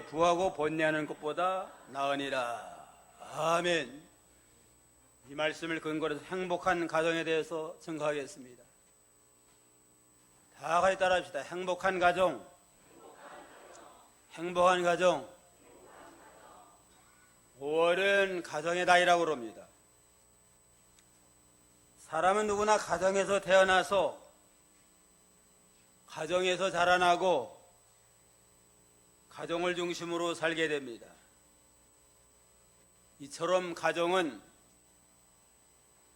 부하고 번뇌하는 것보다 나으니라. 아멘. 이 말씀을 근거로 해서 행복한 가정에 대해서 증거하겠습니다. 다 같이 따라합시다. 행복한 가정. 행복한 가정. 5월은 가정의 달이라고 그럽니다. 사람은 누구나 가정에서 태어나서 가정에서 자라나고 가정을 중심으로 살게 됩니다. 이처럼 가정은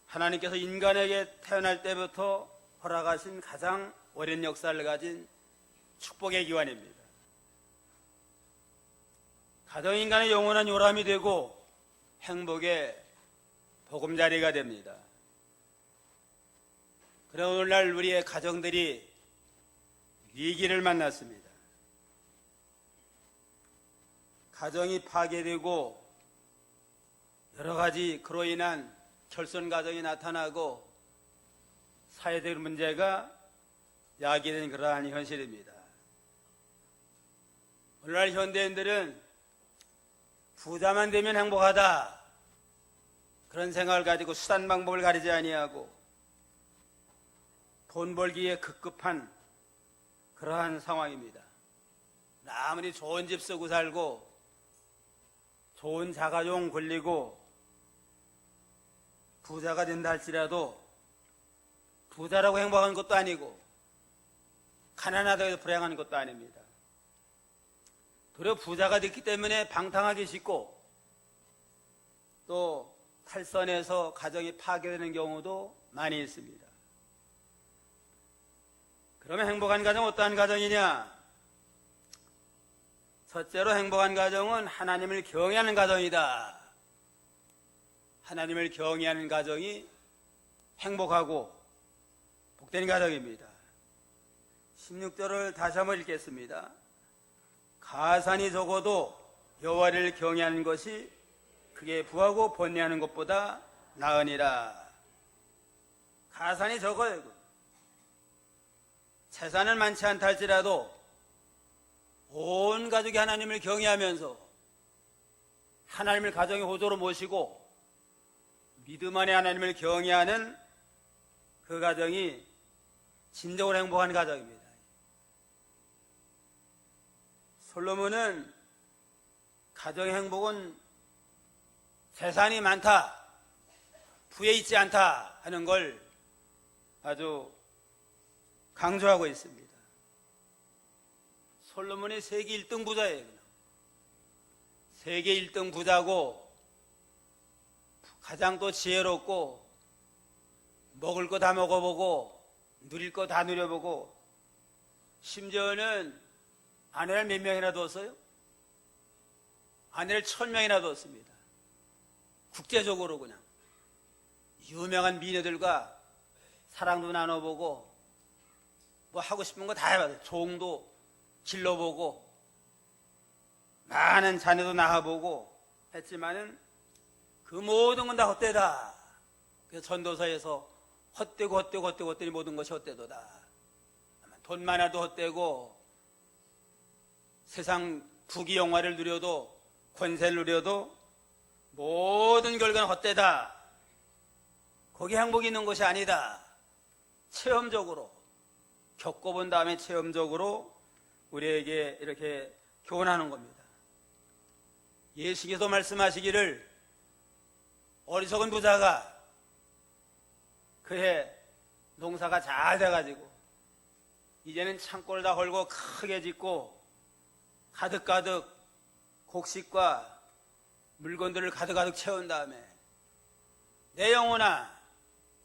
하나님께서 인간에게 태어날 때부터 허락하신 가장 오랜 역사를 가진 축복의 기관입니다. 가정이 인간의 영원한 요람이 되고 행복의 보금자리가 됩니다. 그러나 오늘날 우리의 가정들이 위기를 만났습니다. 가정이 파괴되고 여러 가지 그로 인한 결손 가정이 나타나고 사회적 문제가 야기된 그러한 현실입니다. 오늘날 현대인들은 부자만 되면 행복하다 그런 생각을 가지고 수단 방법을 가리지 아니하고 돈 벌기에 급급한 그러한 상황입니다. 아무리 좋은 집 쓰고 살고 좋은 자가용 굴리고 부자가 된다 할지라도 부자라고 행복한 것도 아니고 가난하다고 해서 불행한 것도 아닙니다. 도리어 부자가 됐기 때문에 방탕하기 쉽고 또 탈선해서 가정이 파괴되는 경우도 많이 있습니다. 그러면 행복한 가정은 어떠한 가정이냐? 첫째로 행복한 가정은 하나님을 경외하는 가정이다. 하나님을 경외하는 가정이 행복하고 복된 가정입니다. 16절을 다시 한번 읽겠습니다. 가산이 적어도 여호와를 경외하는 것이 그게 부하고 번뇌하는 것보다 나으니라. 가산이 적어요. 재산은 많지 않다 할지라도 온 가족이 하나님을 경외하면서 하나님을 가정의 호조로 모시고 믿음 안에 하나님을 경외하는 그 가정이 진정으로 행복한 가정입니다. 솔로몬은 가정의 행복은 재산이 많다, 부에 있지 않다 하는 걸 아주 강조하고 있습니다. 솔로몬이 세계 1등 부자예요. 세계 1등 부자고 가장 또 지혜롭고 먹을 거 다 먹어보고 누릴 거 다 누려보고 심지어는 아내를 몇 명이나 뒀어요? 아내를 1000명이나 뒀습니다. 국제적으로 그냥 유명한 미녀들과 사랑도 나눠보고 뭐 하고 싶은 거 다 해봤어요. 종도 길러보고 많은 자녀도 낳아보고 했지만은 그 모든 건 다 헛되다. 그래서 전도서에서 헛되고 모든 것이 헛되도다. 돈 많아도 헛되고 세상 부귀 영화를 누려도 권세를 누려도 모든 결과는 헛되다. 거기 행복이 있는 것이 아니다. 체험적으로 겪어본 다음에 체험적으로 우리에게 이렇게 교훈하는 겁니다. 예수께서 말씀하시기를 어리석은 부자가 그해 농사가 잘 돼가지고 이제는 창고를 다 헐고 크게 짓고 가득가득 곡식과 물건들을 가득가득 채운 다음에 내 영혼아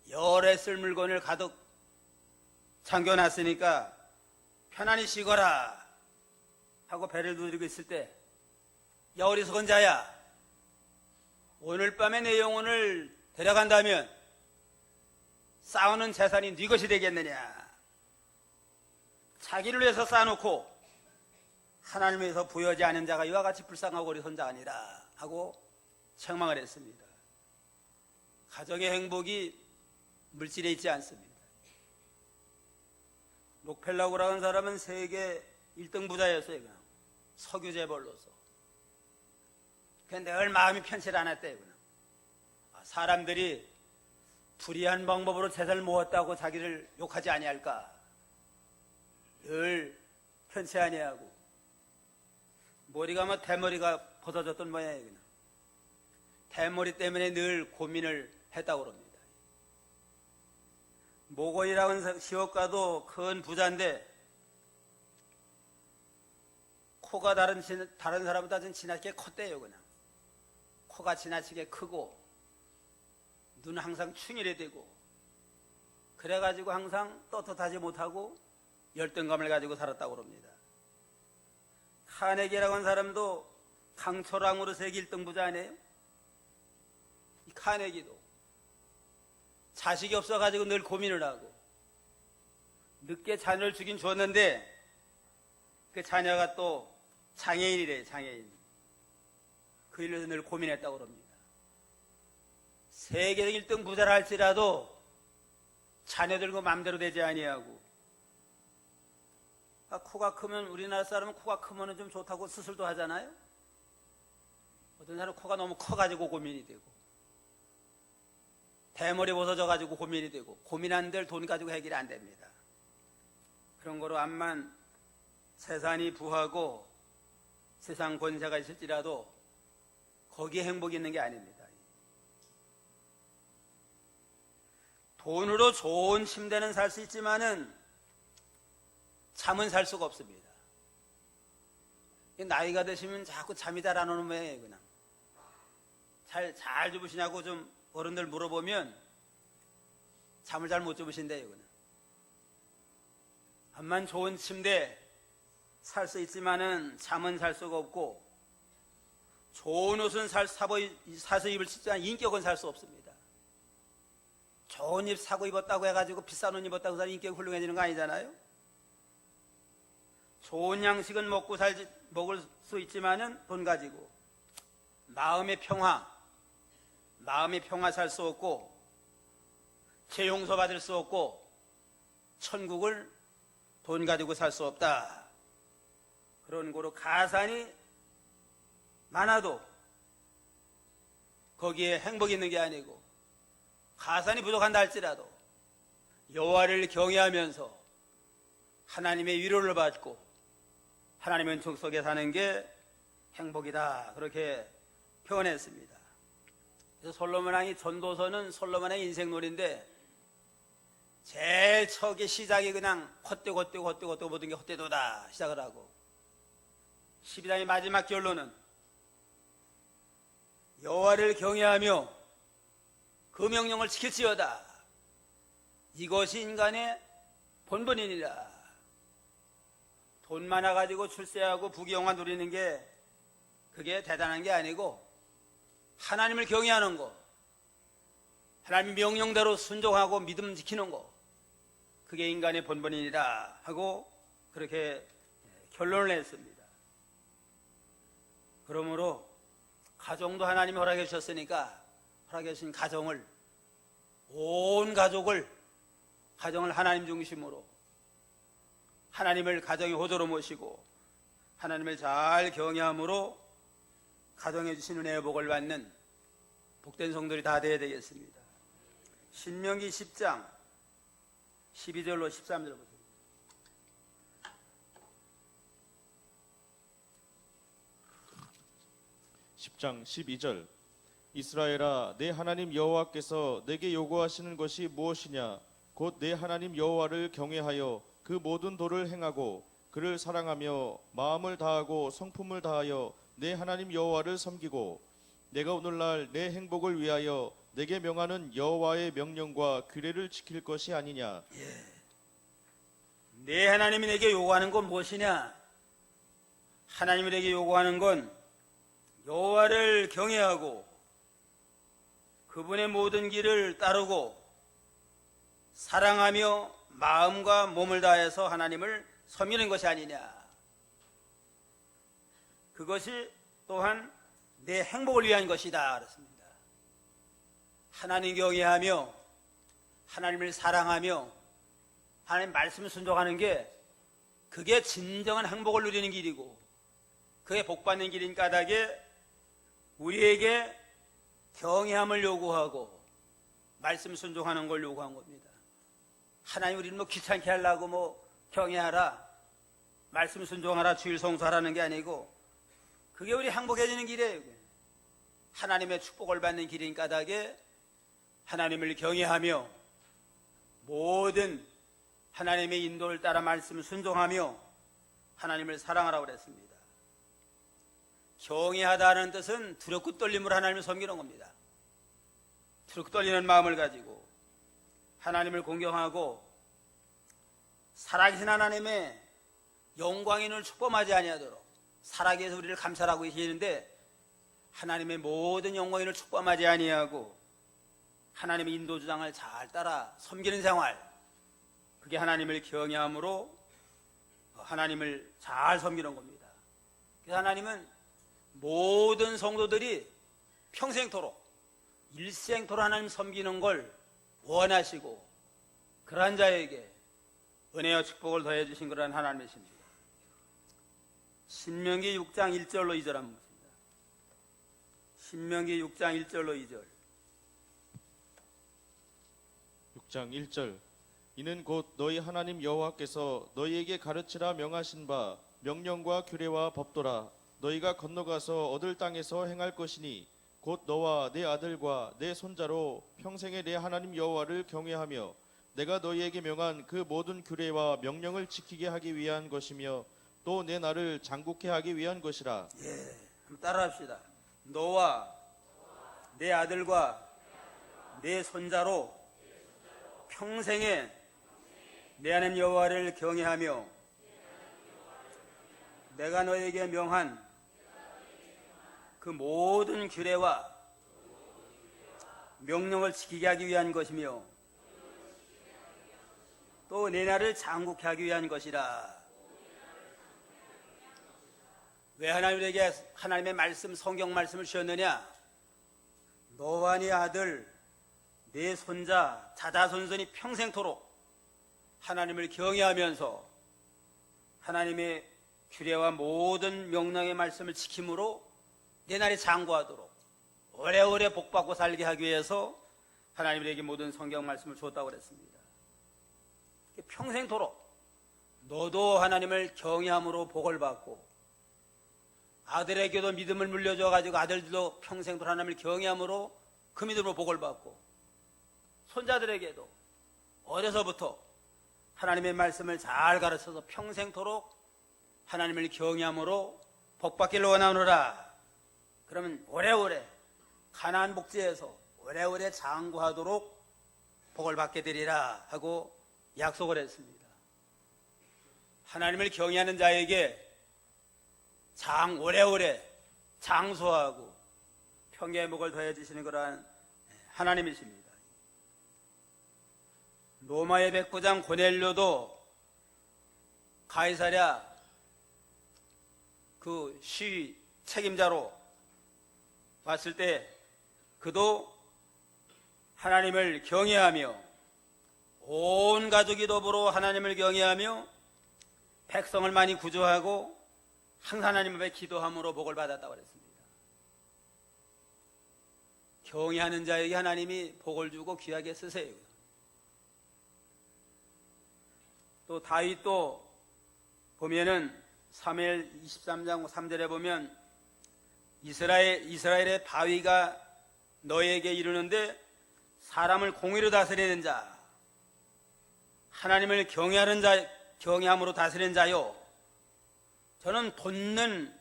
열에 쓸 물건을 가득 잠겨놨으니까 편안히 쉬거라 하고 배를 두드리고 있을 때 야 어리석은 자야 오늘 밤에 내 영혼을 데려간다면 쌓아놓은 재산이 네 것이 되겠느냐. 자기를 위해서 쌓아놓고 하나님을 위해서 부여하지 않은 자가 이와 같이 불쌍하고 어리석은 자 아니라 하고 책망을 했습니다. 가정의 행복이 물질에 있지 않습니다. 록펠라고라는 사람은 세계 1등 부자였어요. 석유재벌로서. 그런데 늘 마음이 편치 않았대요. 사람들이 불의한 방법으로 재산을 모았다고 자기를 욕하지 아니할까. 늘 편치 아니하고 머리가 뭐 대머리가 벗어졌던 모양이에요. 대머리 때문에 늘 고민을 했다고 그럽니다. 모건이라는 시업가도 큰 부자인데 코가 다른 사람보다 좀 지나치게 컸대요. 그냥 코가 지나치게 크고 눈은 항상 충혈이 되고 그래가지고 항상 떳떳하지 못하고 열등감을 가지고 살았다고 그럽니다. 카네기라고 하는 사람도 강철왕으로 세계 1등 부자 아니에요? 이 카네기도 자식이 없어가지고 늘 고민을 하고 늦게 자녀를 주긴 줬는데 그 자녀가 또 장애인이래요. 장애인. 그 일로 늘 고민했다고 그럽니다. 세계 1등 부자를 할지라도 자녀들과 마음대로 되지 아니하고 코가 크면 우리나라 사람은 코가 크면 좀 좋다고 수술도 하잖아요. 어떤 사람은 코가 너무 커가지고 고민이 되고 대머리 벗어져가지고 고민이 되고 고민한들 돈 가지고 해결이 안 됩니다. 그런 거로 암만 재산이 부하고 세상 권세가 있을지라도 거기에 행복이 있는 게 아닙니다. 돈으로 좋은 침대는 살 수 있지만은 잠은 살 수가 없습니다. 나이가 드시면 자꾸 잠이 잘 안 오는 모양이에요. 그냥 잘 주무시냐고 좀 어른들 물어보면 잠을 잘 못 주무신대요. 그냥 암만 좋은 침대 살 수 있지만은 잠은 살 수가 없고 좋은 옷은 사서 입을 수 있지만 인격은 살 수 없습니다. 좋은 옷 사고 입었다고 해가지고 비싼 옷 입었다고 해서 인격이 훌륭해지는 거 아니잖아요. 좋은 양식은 먹을 수 있지만은 돈 가지고 마음의 평화 살 수 없고 죄 용서 받을 수 없고 천국을 돈 가지고 살 수 없다. 그런 거로 가산이 많아도 거기에 행복이 있는 게 아니고 가산이 부족한다 할지라도 여호와를 경외하면서 하나님의 위로를 받고 하나님의 은총 속에 사는 게 행복이다. 그렇게 표현했습니다. 그래서 솔로몬 왕이 전도서는 솔로몬 왕의 인생놀이인데 제일 처음에 시작이 그냥 헛되고 모든 게 헛되도다 시작을 하고 12장의 마지막 결론은 여호와를 경외하며 그 명령을 지킬지어다. 이것이 인간의 본분이니라. 돈 많아가지고 출세하고 부귀영화 누리는 게 그게 대단한 게 아니고 하나님을 경외하는 거, 하나님 명령대로 순종하고 믿음 지키는 거, 그게 인간의 본분이니라 하고 그렇게 결론을 냈습니다. 그러므로 가정도 하나님이 허락해 주셨으니까 허락해 주신 가정을 온 가정을 하나님 중심으로 하나님을 가정의 호조로 모시고 하나님을 잘 경외함으로 가정해 주신 은혜의 복을 받는 복된 성들이 다 되어야 되겠습니다. 신명기 10장 12절로 13절 보세요. (10장 12절) 이스라엘아, 내 하나님 여호와께서 내게 요구하시는 것이 무엇이냐? 곧 내 하나님 여호와를 경외하여 그 모든 도를 행하고 그를 사랑하며 마음을 다하고 성품을 다하여 내 하나님 여호와를 섬기고 내가 오늘날 내 행복을 위하여 내게 명하는 여호와의 명령과 규례를 지킬 것이 아니냐. 내 하나님이 내게 요구하는 건 무엇이냐? 하나님이 내게 요구하는 건 여호와를 경외하고 그분의 모든 길을 따르고 사랑하며 마음과 몸을 다해서 하나님을 섬기는 것이 아니냐. 그것이 또한 내 행복을 위한 것이다. 그렇습니다. 하나님 경외하며 하나님을 사랑하며 하나님 말씀을 순종하는 게 그게 진정한 행복을 누리는 길이고 그게 복받는 길인 까닭에 우리에게 경외함을 요구하고 말씀 순종하는 걸 요구한 겁니다. 하나님 우리는 뭐 귀찮게 하려고 뭐 경외하라, 말씀 순종하라, 주일 성수하라는 게 아니고 그게 우리 행복해지는 길이에요. 하나님의 축복을 받는 길인 까닭에 하나님을 경외하며 모든 하나님의 인도를 따라 말씀 순종하며 하나님을 사랑하라고 그랬습니다. 경외하다는 뜻은 두렵고 떨림으로 하나님을 섬기는 겁니다. 두렵고 떨리는 마음을 가지고 하나님을 공경하고 살아계신 하나님의 영광인을 축범하지 아니하도록 살아계셔서 우리를 감찰하고 계시는데 하나님의 모든 영광인을 축범하지 아니하고 하나님의 인도주장을 잘 따라 섬기는 생활, 그게 하나님을 경외함으로 하나님을 잘 섬기는 겁니다. 그래서 하나님은 모든 성도들이 평생토록 일생토록 하나님 섬기는 걸 원하시고 그러한 자에게 은혜와 축복을 더해 주신 그러한 하나님이십니다. 신명기 6장 1절로 2절 한번 봅니다. 신명기 6장 1절로 2절. 6장 1절. 이는 곧 너희 하나님 여호와께서 너희에게 가르치라 명하신 바 명령과 규례와 법도라. 너희가 건너가서 얻을 땅에서 행할 것이니 곧 너와 내 아들과 내 손자로 평생에 내 하나님 여호와를 경외하며 내가 너희에게 명한 그 모든 규례와 명령을 지키게 하기 위한 것이며 또 내 나를 장국케 하기 위한 것이라. 예, 한번 따라합시다. 너와 내 아들과 내 손자로 평생에 내 하나님 여호와를 경외하며 내가 너에게 명한 그 모든 규례와 명령을 지키게 하기 위한 것이며 또 내 나를 장국케 하기 위한 것이라. 왜 하나님에게 하나님의 말씀, 성경 말씀을 주셨느냐? 너와 네 아들, 네 손자, 자자손손이 평생토록 하나님을 경외하면서 하나님의 규례와 모든 명령의 말씀을 지킴으로 내 날이 장구하도록 오래오래 복받고 살게 하기 위해서 하나님에게 모든 성경 말씀을 줬다고 그랬습니다. 평생토록 너도 하나님을 경외함으로 복을 받고 아들에게도 믿음을 물려줘가지고 아들들도 평생토록 하나님을 경외함으로 그 믿음으로 복을 받고 손자들에게도 어려서부터 하나님의 말씀을 잘 가르쳐서 평생토록 하나님을 경외함으로 복받기를 원하노라. 그러면 오래오래 가나안 복지에서 오래오래 장구하도록 복을 받게 되리라 하고 약속을 했습니다. 하나님을 경외하는 자에게 오래오래 장수하고 평화의 복을 더해 주시는 그러한 하나님이십니다. 로마의 백부장 고넬료도 가이사랴 그 시위 책임자로 왔을 때 그도 하나님을 경외하며 온 가족이 더불어 하나님을 경외하며 백성을 많이 구조하고 항상 하나님 앞에 기도함으로 복을 받았다고 그랬습니다. 경외하는 자에게 하나님이 복을 주고 귀하게 쓰세요. 또 다윗도 보면은 사무엘 23장 3절에 보면 이스라엘의 바위가 너에게 이르는데 사람을 공의로 다스리는 자, 하나님을 경외하는 자, 경외함으로 다스리는 자요. 저는 돋는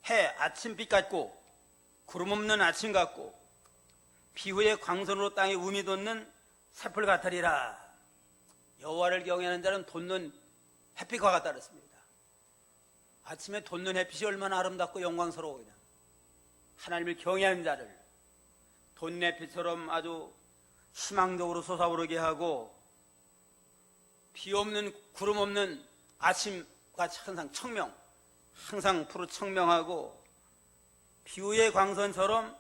해 아침빛 같고 구름 없는 아침 같고 비후의 광선으로 땅에 움이 돋는 새풀 같으리라. 여호와를 경외하는 자는 돋는 햇빛과 같다 그랬습니다. 아침에 돋는 햇빛이 얼마나 아름답고 영광스러워. 그냥 하나님을 경외하는 자를 돋는 햇빛처럼 아주 희망적으로 솟아오르게 하고 비 없는 구름 없는 아침같이 항상 청명, 항상 푸르 청명하고 비후의 광선처럼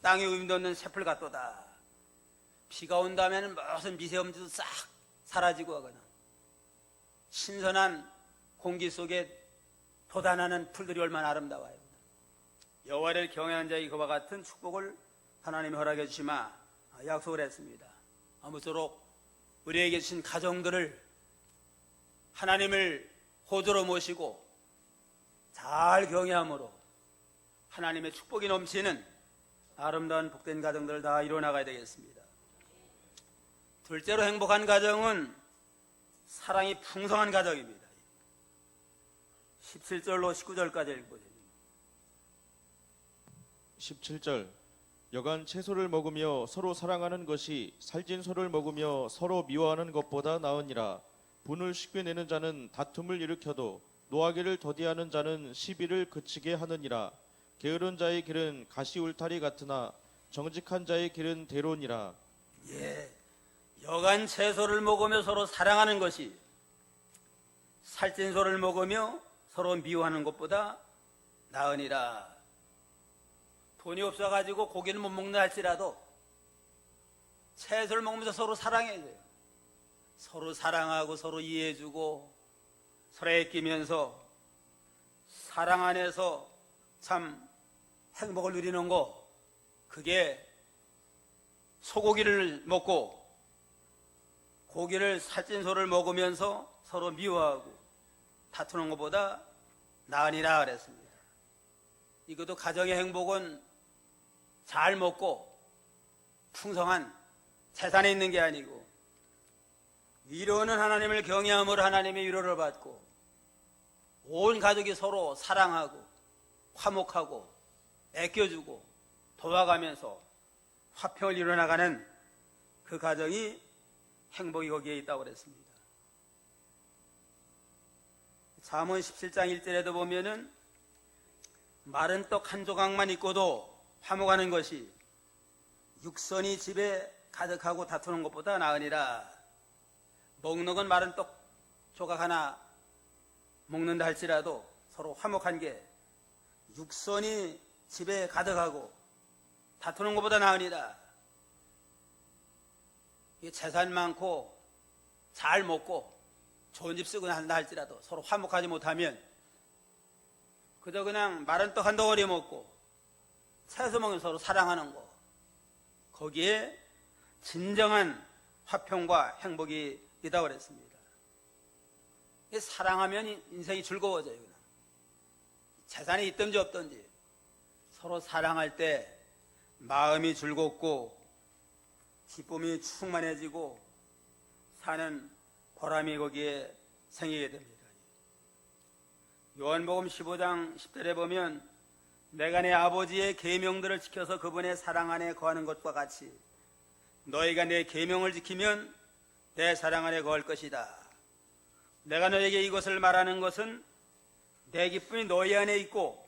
땅에 움이 돋는 새풀 같도다. 비가 온다면 무슨 미세먼지도 싹 사라지고 하거나 신선한 공기 속에 솟아나는 풀들이 얼마나 아름다워요. 여호와를 경외하는 자에게 그와 같은 축복을 하나님이 허락해 주시마 약속을 했습니다. 아무쪼록 우리에게 주신 가정들을 하나님을 호조로 모시고 잘 경외함으로 하나님의 축복이 넘치는 아름다운 복된 가정들을 다 이루어나가야 되겠습니다. 둘째로 행복한 가정은 사랑이 풍성한 가정입니다. 17절로 19절까지 읽어보세요. 17절 여간 채소를 먹으며 서로 사랑하는 것이 살찐 소를 먹으며 서로 미워하는 것보다 나으니라. 분을 쉽게 내는 자는 다툼을 일으켜도 노하기를 더디하는 자는 시비를 그치게 하느니라. 게으른 자의 길은 가시 울타리 같으나 정직한 자의 길은 대로니라. 예, 여간 채소를 먹으며 서로 사랑하는 것이 살찐 소를 먹으며 서로 미워하는 것보다 나으니라. 돈이 없어가지고 고기는 못 먹는다 할지라도 채소를 먹으면서 서로 사랑해야 돼요. 서로 사랑하고 서로 이해해주고 서로 애끼면서 사랑 안에서 참 행복을 누리는 거, 그게 소고기를 먹고 고기를 살찐 소를 먹으면서 서로 미워하고 다투는 것보다 나으니라 그랬습니다. 이것도 가정의 행복은 잘 먹고 풍성한 재산에 있는 게 아니고 위로는 하나님을 경외함으로 하나님의 위로를 받고 온 가족이 서로 사랑하고 화목하고 애껴주고 도와가면서 화평을 이루어나가는 그 가정이 행복이 거기에 있다고 그랬습니다. 잠언 17장 1절에도 보면은 마른 떡 한 조각만 있고도 화목하는 것이 육선이 집에 가득하고 다투는 것보다 나으니라. 먹는 건 마른 떡 조각 하나 먹는다 할지라도 서로 화목한 게 육선이 집에 가득하고 다투는 것보다 나으니라. 재산 많고 잘 먹고 좋은 집 쓰고 한다 할지라도 서로 화목하지 못하면 그저 그냥 마른 떡 한 덩어리 먹고 채소 먹으면 서로 사랑하는 거, 거기에 진정한 화평과 행복이 있다고 그랬습니다. 사랑하면 인생이 즐거워져요. 그냥. 재산이 있든지 없든지 서로 사랑할 때 마음이 즐겁고 기쁨이 충만해지고 사는 보람이 거기에 생기게 됩니다. 요한복음 15장 10절에 보면 내가 내 아버지의 계명들을 지켜서 그분의 사랑 안에 거하는 것과 같이 너희가 내 계명을 지키면 내 사랑 안에 거할 것이다. 내가 너에게 이것을 말하는 것은 내 기쁨이 너희 안에 있고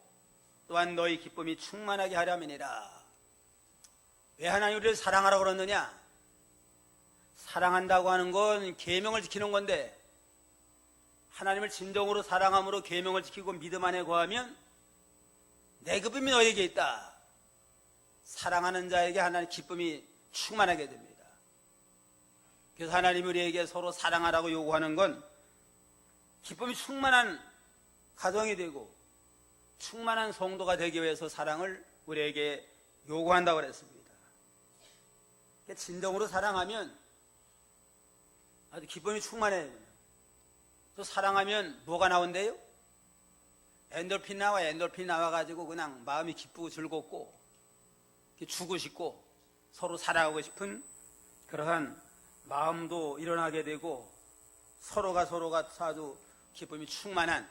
또한 너희 기쁨이 충만하게 하려면이라. 왜 하나님 우리를 사랑하라고 그러느냐? 사랑한다고 하는 건 계명을 지키는 건데 하나님을 진정으로 사랑함으로 계명을 지키고 믿음 안에 거하면 내 기쁨이 너에게 있다. 사랑하는 자에게 하나님 기쁨이 충만하게 됩니다. 그래서 하나님이 우리에게 서로 사랑하라고 요구하는 건 기쁨이 충만한 가정이 되고 충만한 성도가 되기 위해서 사랑을 우리에게 요구한다고 그랬습니다. 진정으로 사랑하면 아주 기쁨이 충만해요. 또 사랑하면 뭐가 나온대요? 엔돌핀 나와가지고 그냥 마음이 기쁘고 즐겁고 주고 싶고 서로 사랑하고 싶은 그러한 마음도 일어나게 되고 서로가 아주 기쁨이 충만한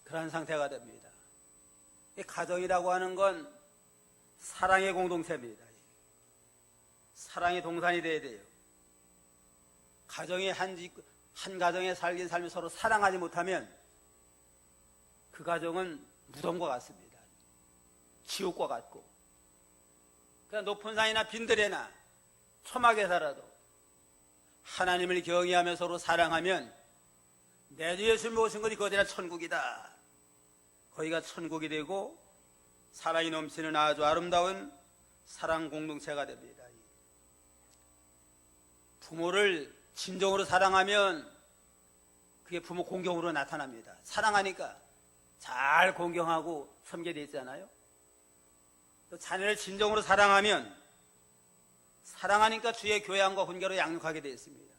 그러한 상태가 됩니다. 가정이라고 하는 건 사랑의 공동체입니다. 사랑의 동산이 돼야 돼요. 가정이 한 가정에 살면 서로 사랑하지 못하면 그 가정은 무덤과 같습니다. 지옥과 같고. 그냥 높은 산이나 빈들에나 첨하게 살아도 하나님을 경외하며 서로 사랑하면 내 주 예수님이 오신 것이 거기나 천국이다. 거기가 천국이 되고 사랑이 넘치는 아주 아름다운 사랑 공동체가 됩니다. 부모를 진정으로 사랑하면 그게 부모 공경으로 나타납니다. 사랑하니까 잘 공경하고 섬게 돼 있잖아요. 또 자녀를 진정으로 사랑하면 사랑하니까 주의 교양과 훈계로 양육하게 되어 있습니다.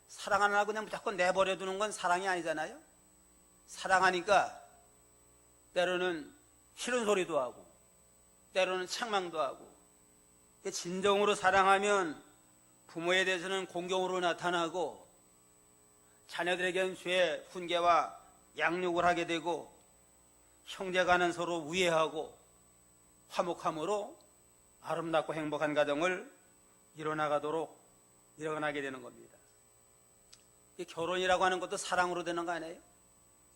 사랑 안 하고 그냥 무조건 내버려 두는 건 사랑이 아니잖아요. 사랑하니까 때로는 싫은 소리도 하고 때로는 책망도 하고, 진정으로 사랑하면 부모에 대해서는 공경으로 나타나고 자녀들에게는 주의 훈계와 양육을 하게 되고 형제간은 서로 우애하고 화목함으로 아름답고 행복한 가정을 일어나게 되는 겁니다. 이 결혼이라고 하는 것도 사랑으로 되는 거 아니에요?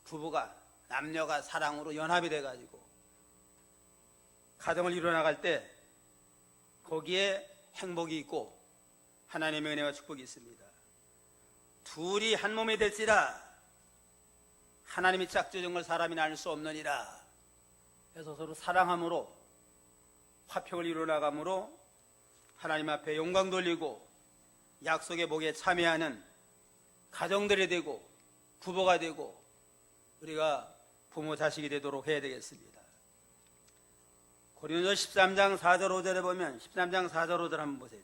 부부가, 남녀가 사랑으로 연합이 돼가지고 가정을 이뤄나갈 때 거기에 행복이 있고 하나님의 은혜와 축복이 있습니다. 둘이 한 몸이 될지라 하나님이 짝지은 걸 사람이 나눌 수 없느니라. 그래서 서로 사랑함으로 화평을 이루어나감으로 하나님 앞에 영광 돌리고 약속의 복에 참여하는 가정들이 되고 부부가 되고 우리가 부모 자식이 되도록 해야 되겠습니다. 고린도서 13장 4절 5절에 보면 13장 4절 5절 한번 보세요.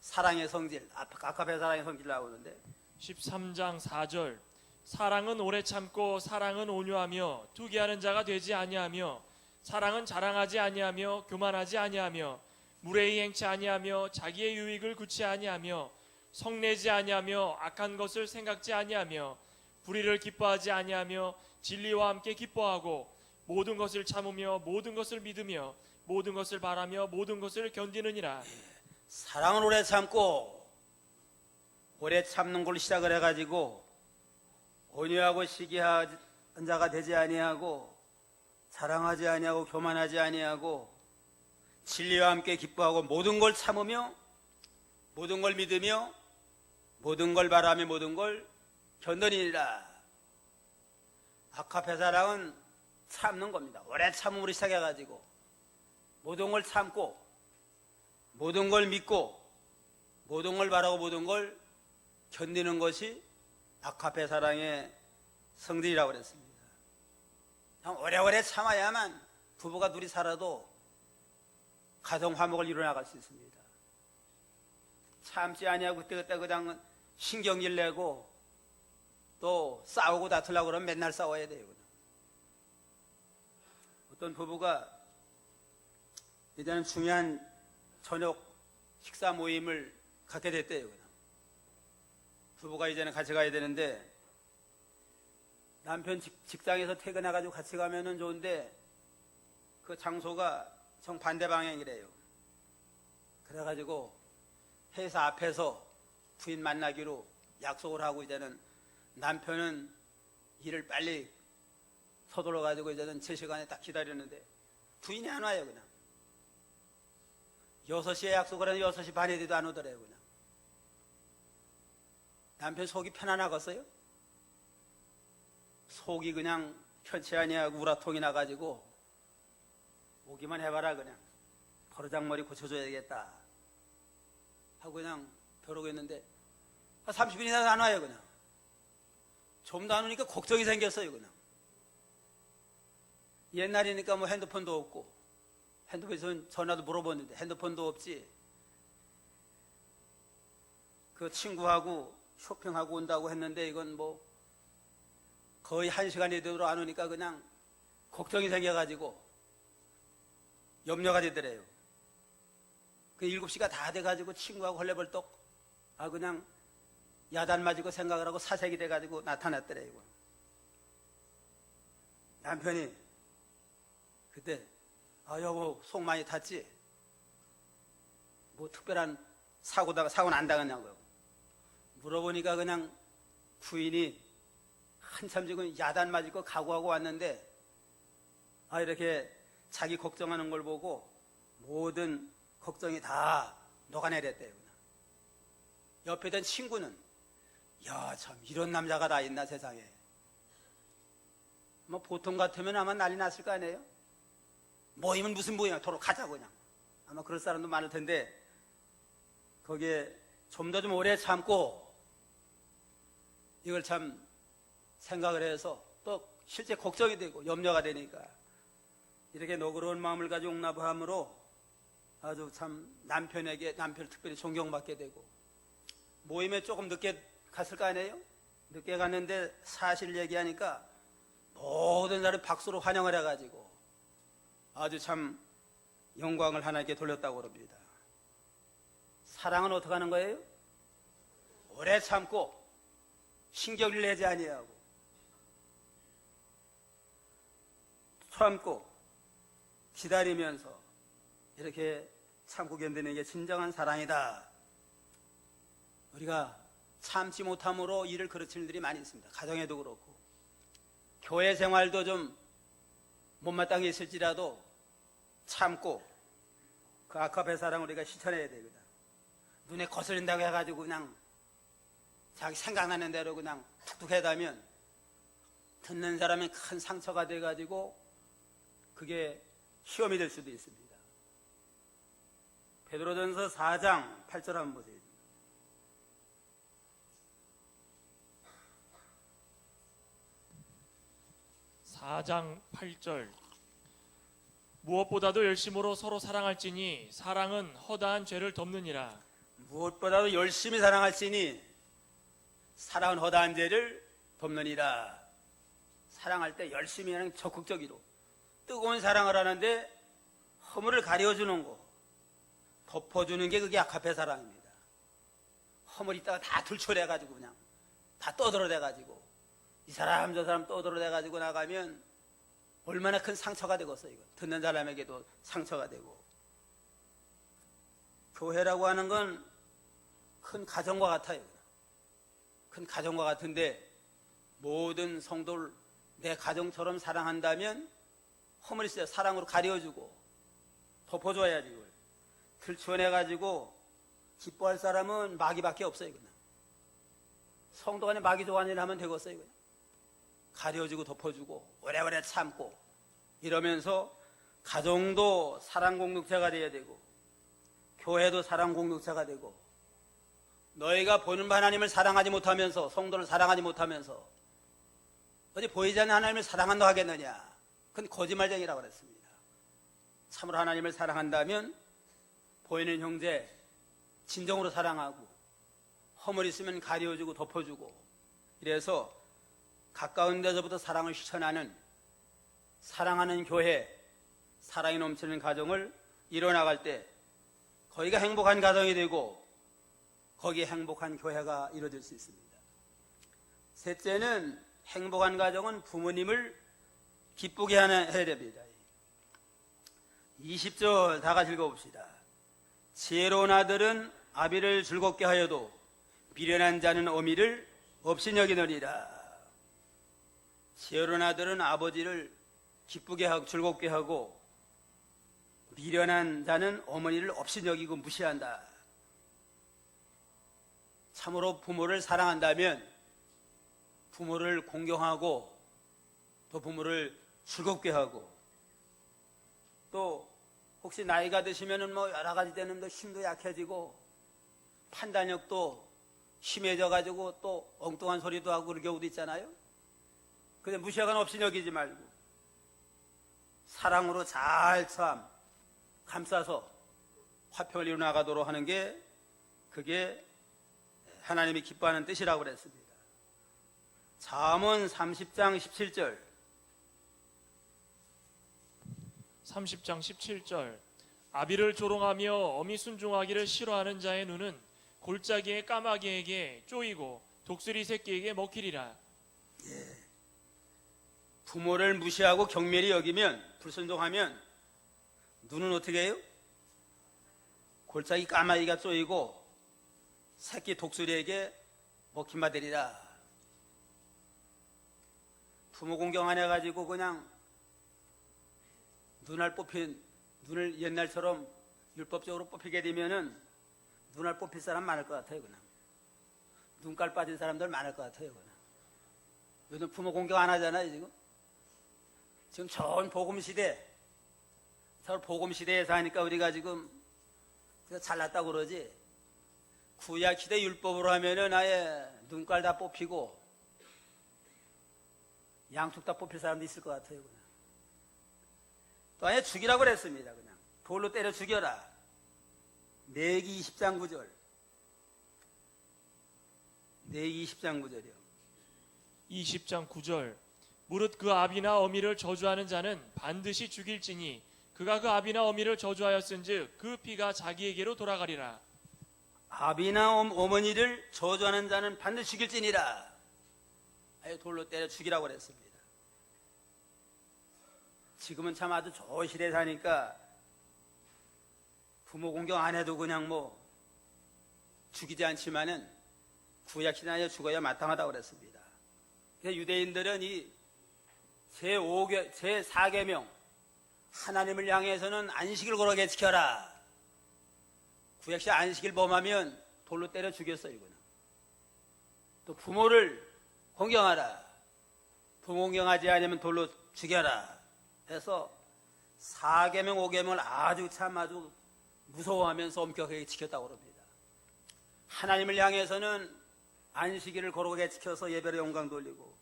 사랑의 성질, 아카페 사랑의 성질 나오는데 13장 4절 사랑은 오래 참고 사랑은 온유하며 투기하는 자가 되지 아니하며 사랑은 자랑하지 아니하며 교만하지 아니하며 무례히 행치 아니하며 자기의 유익을 구치 아니하며 성내지 아니하며 악한 것을 생각지 아니하며 불의를 기뻐하지 아니하며 진리와 함께 기뻐하고 모든 것을 참으며 모든 것을 믿으며 모든 것을 바라며 모든 것을 견디느니라. 사랑은 오래 참고 오래 참는 걸로 시작을 해가지고 온유하고 시기한 자가 되지 아니하고 자랑하지 아니하고 교만하지 아니하고 진리와 함께 기뻐하고 모든 걸 참으며 모든 걸 믿으며 모든 걸 바라며 모든 걸 견디니라. 아카페 사랑은 참는 겁니다. 오래 참음으로 시작해가지고 모든 걸 참고 모든 걸 믿고 모든 걸 바라고 모든 걸 견디는 것이 아카페 사랑의 성질이라고 그랬습니다. 오래오래 참아야만 부부가 둘이 살아도 가정 화목을 이루어나갈 수 있습니다. 참지 아니하고 그때그때 그냥 신경질 내고 또 싸우고 다투려고 그러면 맨날 싸워야 돼요. 어떤 부부가 이제는 중요한 저녁 식사 모임을 갖게 됐대요. 부부가 이제는 같이 가야 되는데 남편 직장에서 퇴근해가지고 같이 가면은 좋은데 그 장소가 정반대 방향이래요. 그래가지고 회사 앞에서 부인 만나기로 약속을 하고 이제는 남편은 일을 빨리 서둘러가지고 이제는 제 시간에 딱 기다리는데 부인이 안 와요. 그냥 6시에 약속을 하는데 6시 반에 돼도 안 오더래요. 그냥 남편 속이 편안하겠어요? 속이 그냥 편치 아니하고 우라통이 나가지고 오기만 해봐라 그냥 버르장머리 고쳐줘야겠다 하고 그냥 벼르고 있는데 30분이 나도 안 와요. 그냥 좀 더 안 오니까 걱정이 생겼어요. 그냥 옛날이니까 뭐 핸드폰도 없고 핸드폰에서 전화도 물어봤는데 핸드폰도 없지. 그 친구하고 쇼핑하고 온다고 했는데 이건 뭐 거의 1시간이 되도록 안 오니까 그냥 걱정이 생겨가지고 염려가 되더래요. 그 7시가 다 돼가지고 친구하고 헐레벌떡 그냥 야단 맞고 생각을 하고 사색이 돼가지고 나타났더래요. 남편이 그때 여보 속 많이 탔지? 뭐 특별한 사고는 안 당했냐고 물어보니까 그냥 부인이 한참 지금 야단 맞고 각오하고 왔는데 이렇게 자기 걱정하는 걸 보고 모든 걱정이 다 녹아내렸대요. 옆에 있던 친구는 참 이런 남자가 다 있나 세상에. 뭐 보통 같으면 아마 난리 났을 거 아니에요. 모임은 무슨 모임이야 도로 가자고 그냥 아마 그럴 사람도 많을 텐데 거기에 좀 더 좀 오래 참고 이걸 참 생각을 해서 또 실제 걱정이 되고 염려가 되니까 이렇게 너그러운 마음을 가지고 용납함으로 아주 참 남편을 특별히 존경받게 되고, 모임에 조금 늦게 갔을 거 아니에요? 늦게 갔는데 사실 얘기하니까 모든 사람이 박수로 환영을 해가지고 아주 참 영광을 하나님께 돌렸다고 그럽니다. 사랑은 어떻게 하는 거예요? 오래 참고 신경을 내지 아니하고 참고 기다리면서 이렇게 참고 견디는 게 진정한 사랑이다. 우리가 참지 못함으로 일을 그르치는 일들이 많이 있습니다. 가정에도 그렇고 교회 생활도 좀 못마땅히 있을지라도 참고 그 악합의 사랑을 우리가 실천해야 되거든. 눈에 거슬린다고 해가지고 그냥 자기 생각나는 대로 그냥 툭툭 해다면 듣는 사람이 큰 상처가 돼가지고 그게 시험이 될 수도 있습니다. 베드로전서 4장 8절 한번 보세요. (4장 8절) 무엇보다도 열심으로 서로 사랑할지니 사랑은 허다한 죄를 덮느니라. 무엇보다도 열심히 사랑할지니 사랑은 허다한 죄를 덮느니라. 사랑할 때 열심히 하는 적극적으로 뜨거운 사랑을 하는데 허물을 가려주는 거, 덮어주는 게 그게 악합의 사랑입니다. 허물 있다가 다 들춰내가지고 그냥 다 떠들어대가지고 이 사람 저 사람 떠들어대가지고 나가면 얼마나 큰 상처가 되겠어요. 이거 듣는 사람에게도 상처가 되고. 교회라고 하는 건 큰 가정과 같아요. 큰 가정과 같은데 모든 성도를 내 가정처럼 사랑한다면 허물 있어야 사랑으로 가려주고 덮어줘야지. 이걸 들춰내가지고 기뻐할 사람은 마귀밖에 없어요. 그냥 성도 간에 마귀 좋아하는 일 하면 되겠어요. 그냥 가려주고 덮어주고 오래오래 참고 이러면서 가정도 사랑 공동체가 되어야 되고 교회도 사랑 공동체가 되고, 너희가 보는 하나님을 사랑하지 못하면서 성도를 사랑하지 못하면서 어디 보이지 않는 하나님을 사랑한다 하겠느냐? 그건 거짓말쟁이라고 그랬습니다. 참으로 하나님을 사랑한다면 보이는 형제 진정으로 사랑하고 허물 있으면 가려주고 덮어주고, 이래서 가까운 데서부터 사랑을 실천하는 사랑하는 교회, 사랑이 넘치는 가정을 이뤄나갈 때 거기가 행복한 가정이 되고 거기에 행복한 교회가 이루어질 수 있습니다. 셋째는 행복한 가정은 부모님을 기쁘게 해야 됩니다. 20절 다 같이 읽어봅시다. 지혜로운 아들은 아비를 즐겁게 하여도 미련한 자는 어미를 없인 여기느니라. 지혜로운 아들은 아버지를 기쁘게 하고 즐겁게 하고 미련한 자는 어머니를 없인 여기고 무시한다. 참으로 부모를 사랑한다면 부모를 공경하고 또 부모를 즐겁게 하고, 또 혹시 나이가 드시면은 뭐 여러 가지 되는 힘도 약해지고 판단력도 심해져 가지고 또 엉뚱한 소리도 하고 그럴 경우도 있잖아요. 근데 무시하거나 없이 여기지 말고 사랑으로 잘 참 감싸서 화평을 이루어 나가도록 하는 게 그게 하나님이 기뻐하는 뜻이라고 그랬습니다. 잠언 30장 17절 30장 17절 아비를 조롱하며 어미 순종하기를 싫어하는 자의 눈은 골짜기의 까마귀에게 쪼이고 독수리 새끼에게 먹히리라. 부모를 무시하고 경멸히 여기면, 불순종하면 눈은 어떻게 해요? 골짜기 까마귀가 쪼이고 새끼 독수리에게 먹힌바 되리라. 부모 공경 안 해가지고 그냥 눈을 옛날처럼 율법적으로 뽑히게 되면은 눈알 뽑힐 사람 많을 것 같아요. 그냥 눈깔 빠진 사람들 많을 것 같아요. 그냥 요즘 부모 공경 안 하잖아요. 지금 좋은 복음 시대, 서울 복음 시대에서 하니까 우리가 지금 잘났다고 그러지. 구약 시대 율법으로 하면은 아예 눈깔 다 뽑히고 양쪽 다 뽑힐 사람도 있을 것 같아요. 그냥. 또 아예 죽이라고 그랬습니다. 그냥 돌로 때려 죽여라. 내기 20장 9절. 내기 20장 9절이요. 20장 9절 무릇 그 아비나 어미를 저주하는 자는 반드시 죽일지니 그가 그 아비나 어미를 저주하였은즉 그 피가 자기에게로 돌아가리라. 아비나 어머니를 저주하는 자는 반드시 죽일지니라. 아예 돌로 때려 죽이라고 그랬습니다. 지금은 참 아주 좋은 시대에 사니까 부모 공경 안 해도 그냥 뭐 죽이지 않지만은 구약시대에 죽어야 마땅하다고 그랬습니다. 그래서 유대인들은 이 제4계명 하나님을 향해서는 안식을 거룩하게 지켜라. 구약시대 안식일 범하면 돌로 때려 죽였어요. 이거는. 또 부모를 공경하라. 부모 공경하지 않으면 돌로 죽여라. 해서 4계명 5계명을 아주 무서워하면서 엄격하게 지켰다고 합니다. 하나님을 향해서는 안식일을 거룩하게 지켜서 예배로 영광 돌리고,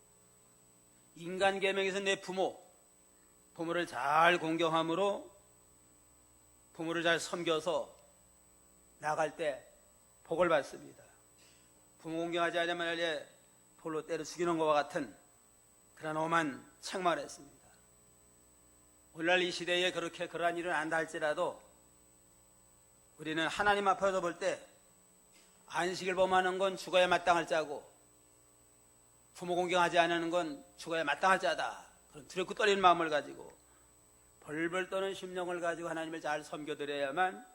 인간 계명에서 내 부모를 잘 공경함으로 부모를 잘 섬겨서 나갈 때 복을 받습니다. 부모 공경하지 않으면 아예 돌로 때려 죽이는 것과 같은 그런 엄한 책망을 했습니다. 오늘날 이 시대에 그렇게 그러한 일은 안다 할지라도 우리는 하나님 앞에서 볼 때 안식일 범하는 건 죽어야 마땅할 자고 부모 공경하지 않는 건 죽어야 마땅할 자다. 그런 두렵고 떨리는 마음을 가지고 벌벌 떠는 심령을 가지고 하나님을 잘 섬겨드려야만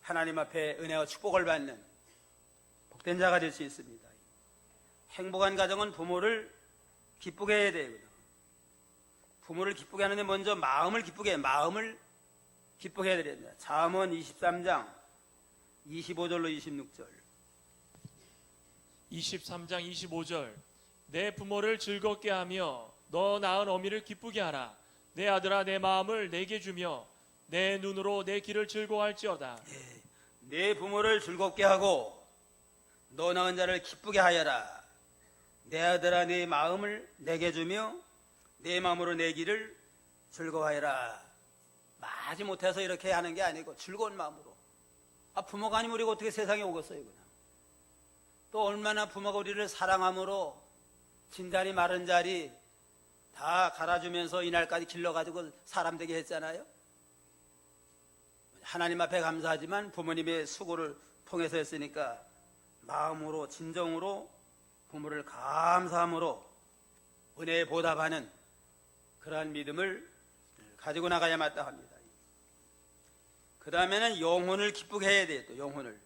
하나님 앞에 은혜와 축복을 받는 복된 자가 될 수 있습니다. 행복한 가정은 부모를 기쁘게 해야 되고요. 부모를 기쁘게 하는데 먼저 마음을 기쁘게 해야 됩니다. 잠언 23장 25절로 26절. 23장 25절 내 부모를 즐겁게 하며 너 낳은 어미를 기쁘게 하라. 내 아들아 내 마음을 내게 주며 내 눈으로 내 길을 즐거워할지어다. 내 부모를 즐겁게 하고 너 낳은 자를 기쁘게 하여라. 내 아들아 내 마음을 내게 주며 내 마음으로 내 길을 즐거워하여라. 마지 못해서 이렇게 하는 게 아니고 즐거운 마음으로. 부모가 아니면 우리가 어떻게 세상에 오겠어요. 그냥. 또 얼마나 부모가 우리를 사랑함으로 진다리 마른 자리 다 갈아주면서 이날까지 길러가지고 사람 되게 했잖아요. 하나님 앞에 감사하지만 부모님의 수고를 통해서 했으니까 마음으로 진정으로 부모를 감사함으로 은혜에 보답하는 그러한 믿음을 가지고 나가야 마땅합니다. 그 다음에는 영혼을 기쁘게 해야 돼요. 또 영혼을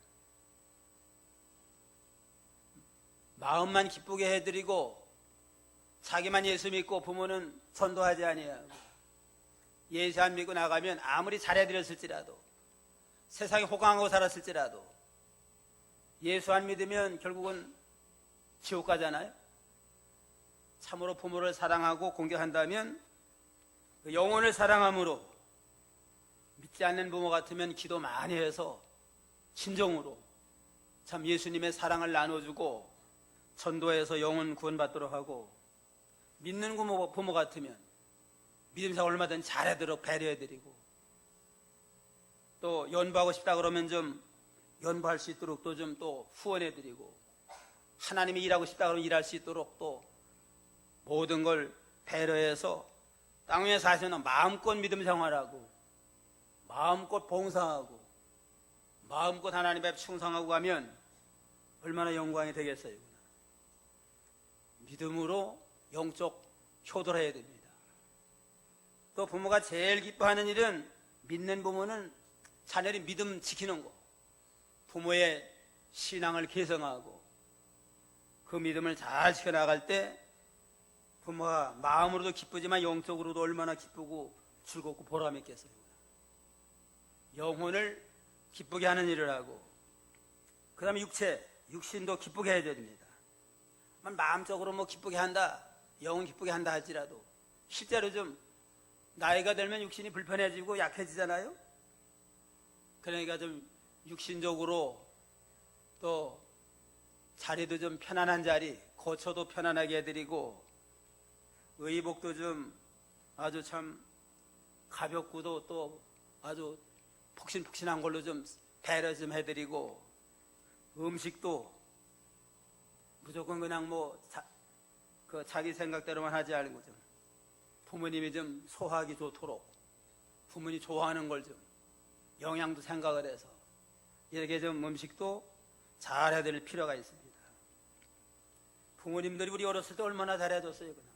마음만 기쁘게 해드리고 자기만 예수 믿고 부모는 전도하지 아니하고 예수 안 믿고 나가면 아무리 잘해드렸을지라도 세상에 호강하고 살았을지라도 예수 안 믿으면 결국은 지옥 가잖아요. 참으로 부모를 사랑하고 공경한다면 그 영혼을 사랑함으로 믿지 않는 부모 같으면 기도 많이 해서 진정으로 참 예수님의 사랑을 나눠주고 전도해서 영혼 구원받도록 하고, 믿는 부모 같으면 믿음생활 얼마든지 잘해드리고 배려해드리고, 또 연부하고 싶다 그러면 좀 연부할 수 있도록 또 좀 또 후원해드리고, 하나님이 일하고 싶다 그러면 일할 수 있도록 또 모든 걸 배려해서 땅 위에 사시는 마음껏 믿음 생활하고 마음껏 봉사하고 마음껏 하나님 앞에 충성하고 가면 얼마나 영광이 되겠어요. 믿음으로 영적 효도를 해야 됩니다. 또 부모가 제일 기뻐하는 일은, 믿는 부모는 자녀의 믿음 지키는 거, 부모의 신앙을 개성하고 그 믿음을 잘 지켜나갈 때 부모가 마음으로도 기쁘지만 영적으로도 얼마나 기쁘고 즐겁고 보람있겠어요. 영혼을 기쁘게 하는 일을 하고, 그 다음에 육신도 기쁘게 해야 됩니다. 마음적으로 뭐 기쁘게 한다, 영혼 기쁘게 한다 할지라도 실제로 좀 나이가 들면 육신이 불편해지고 약해지잖아요. 그러니까 좀 육신적으로 또 자리도 좀 편안한 자리, 거처도 편안하게 해드리고 의복도 좀 아주 참 가볍고도 또 아주 폭신폭신한 걸로 좀 배려 좀 해드리고, 음식도 무조건 그냥 뭐 자기 생각대로만 하지 않고 좀 부모님이 좀 소화하기 좋도록 부모님이 좋아하는 걸 좀 영양도 생각을 해서 이렇게 좀 음식도 잘 해드릴 필요가 있습니다. 부모님들이 우리 어렸을 때 얼마나 잘해줬어요. 그냥.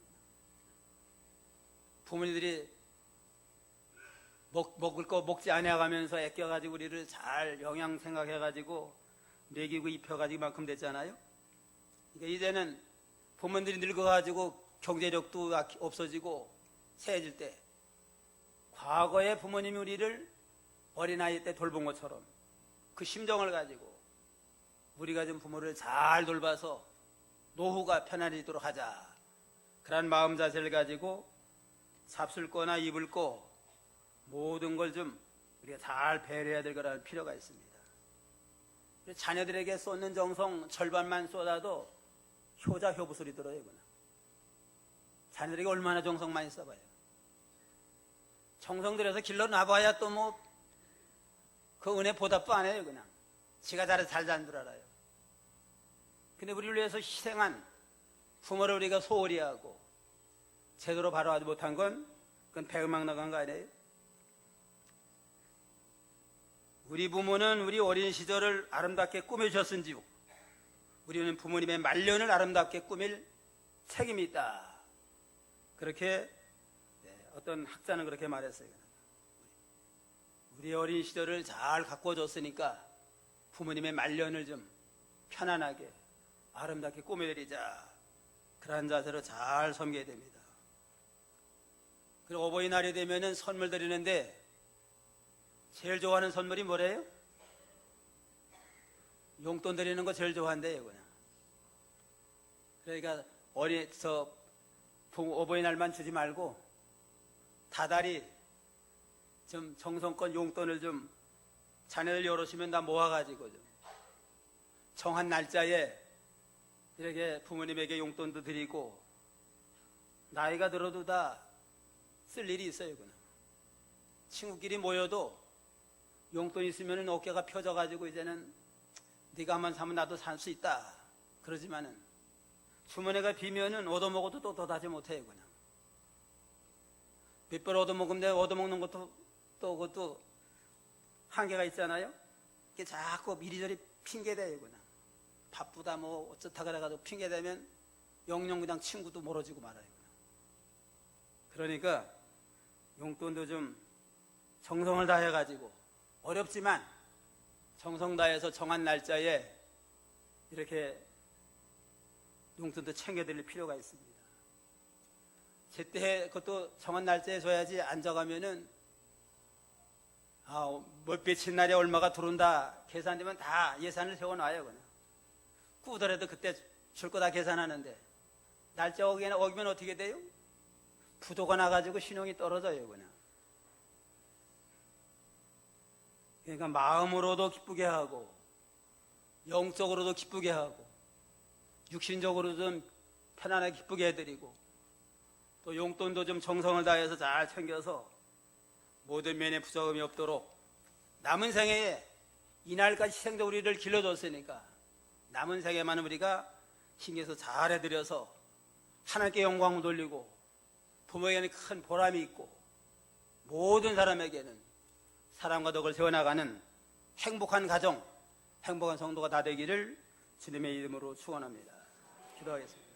부모님들이 먹을 거 먹지 않아가면서 애껴가지고 우리를 잘 영양 생각해가지고 먹이고 입혀가지고 이만큼 됐잖아요. 그러니까 이제는 부모님들이 늙어가지고 경제력도 없어지고 세해질 때, 과거에 부모님이 우리를 어린아이 때 돌본 것처럼 그 심정을 가지고 우리가 좀 부모를 잘 돌봐서 노후가 편안해지도록 하자, 그런 마음 자세를 가지고 잡술 거나 입을 거 모든 걸 좀 우리가 잘 배려해야 될 거라는 필요가 있습니다. 자녀들에게 쏟는 정성 절반만 쏟아도 효자 효부 소리 들어요. 그냥. 자녀들에게 얼마나 정성 많이 써봐요. 정성 들여서 길러 놔봐야 또 뭐 그 은혜 보답도 안 해요. 그냥 지가 잘해서 잘 자는 줄 알아요. 근데 우리를 위해서 희생한 부모를 우리가 소홀히 하고 제대로 바라보지 못한 건 그건 배은망 나간 거 아니에요? 우리 부모는 우리 어린 시절을 아름답게 꾸며주셨은지요, 우리는 부모님의 말년을 아름답게 꾸밀 책임이 있다. 그렇게 어떤 학자는 그렇게 말했어요. 우리 어린 시절을 잘 가꿔줬으니까 부모님의 말년을 좀 편안하게 아름답게 꾸며드리자, 그러한 자세로 잘 섬겨야 됩니다. 그리고 어버이날이 되면은 선물 드리는데 제일 좋아하는 선물이 뭐래요? 용돈 드리는 거 제일 좋아한대요. 그냥. 그러니까 어버이날만 주지 말고 다달이 좀 정성껏 용돈을 좀 자녀들 여럿이면 다 모아가지고 좀 정한 날짜에 이렇게 부모님에게 용돈도 드리고, 나이가 들어도 다 쓸 일이 있어요. 그냥. 친구끼리 모여도 용돈 있으면 어깨가 펴져가지고 이제는 네가 한번 사면 나도 살 수 있다 그러지만은 주머니가 비면은 얻어먹어도 또 더다지 못해요. 그냥. 몇 번 얻어먹으면 얻어먹는 것도 또 그것도 한계가 있잖아요. 이게 자꾸 이리저리 핑계대요. 그냥. 바쁘다 뭐 어쩌다 그래가지고 핑계대면 영영 그냥 친구도 멀어지고 말아요. 그러니까 용돈도 좀 정성을 다해가지고, 어렵지만 정성 다해서 정한 날짜에 이렇게 용돈도 챙겨드릴 필요가 있습니다. 제때 그것도 정한 날짜에 줘야지, 앉아가면은 몇 며칠 날에 얼마가 들어온다 계산되면 다 예산을 세워놔요. 그냥. 꾸더라도 그때 줄 거 다 계산하는데 날짜 어기면 어떻게 돼요? 부도가 나가지고 신용이 떨어져요. 그냥. 그러니까 마음으로도 기쁘게 하고 영적으로도 기쁘게 하고 육신적으로도 좀 편안하게 기쁘게 해드리고, 또 용돈도 좀 정성을 다해서 잘 챙겨서 모든 면에 부족함이 없도록 남은 생애에 이날까지 희생도 우리를 길러줬으니까 남은 생애만 우리가 힘내서 잘 해드려서 하나님께 영광을 돌리고 부모에게는 큰 보람이 있고 모든 사람에게는 사랑과 덕을 세워나가는 행복한 가정, 행복한 성도가 다 되기를 주님의 이름으로 축원합니다. 기도하겠습니다.